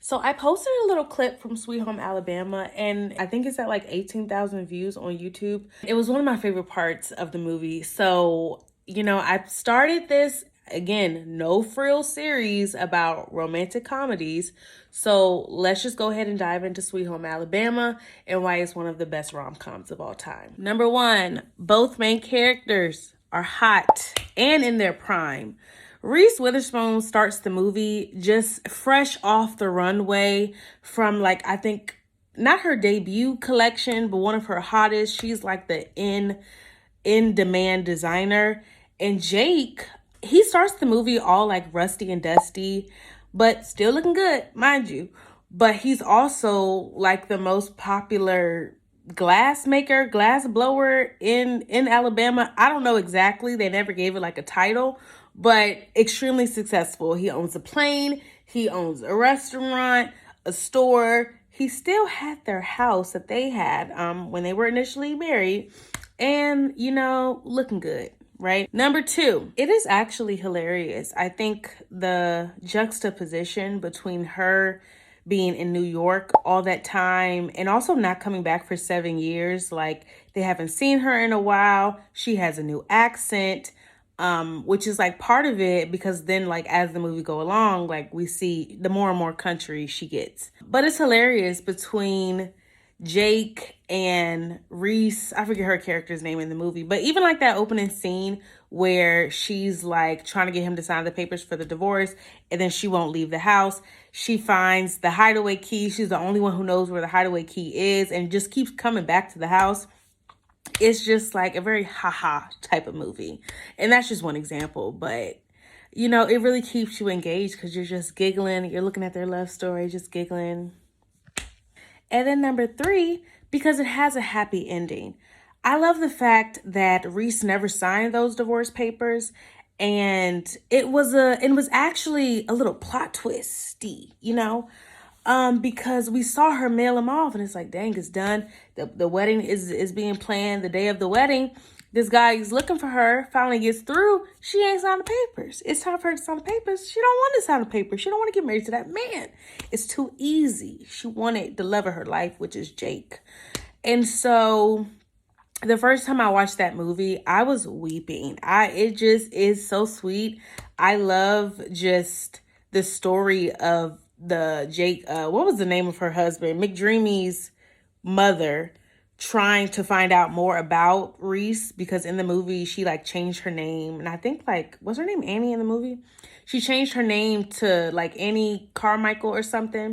So I posted a little clip from Sweet Home Alabama, and I think it's at like 18,000 views on YouTube. It was one of my favorite parts of the movie. So, I started this, again, no frill series about romantic comedies. So let's just go ahead and dive into Sweet Home Alabama and why it's one of the best rom-coms of all time. Number one, both main characters are hot and in their prime. Reese Witherspoon starts the movie just fresh off the runway from, like, I think not her debut collection, but one of her hottest. She's like the in demand designer. And Jake, he starts the movie all like rusty and dusty, but still looking good, mind you. But he's also like the most popular glass maker, glass blower in Alabama. I don't know exactly. They never gave it like a title, but extremely successful. He owns a plane, he owns a restaurant, a store. He still had their house that they had when they were initially married, and looking good, right? Number two, it is actually hilarious. I think the juxtaposition between her being in New York all that time and also not coming back for 7 years, like they haven't seen her in a while. She has a new accent, which is like part of it, because then like as the movie go along, like we see the more and more country she gets. But it's hilarious between Jake and Reese. I forget her character's name in the movie, but even like that opening scene where she's like trying to get him to sign the papers for the divorce, and then she won't leave the house. She finds the hideaway key. She's the only one who knows where the hideaway key is, and just keeps coming back to the house. It's just like a very haha type of movie. And that's just one example, but it really keeps you engaged because you're just giggling. You're looking at their love story, just giggling. And then number three, because it has a happy ending. I love the fact that Reese never signed those divorce papers. And it was actually a little plot twisty, because we saw her mail him off, and it's like, dang, it's done. The wedding is being planned. The day of the wedding, this guy is looking for her, finally gets through. She ain't signed the papers. It's time for her to sign the papers. She don't want to sign the papers. She don't want to get married to that man. It's too easy. She wanted the love of her life, which is Jake. And so the first time I watched that movie, I was weeping. It just is so sweet. I love just the story of the Jake, what was the name of her husband? McDreamy's mother, trying to find out more about Reese, because in the movie she like changed her name, and I think like, was her name Annie in the movie? She changed her name to like Annie Carmichael or something.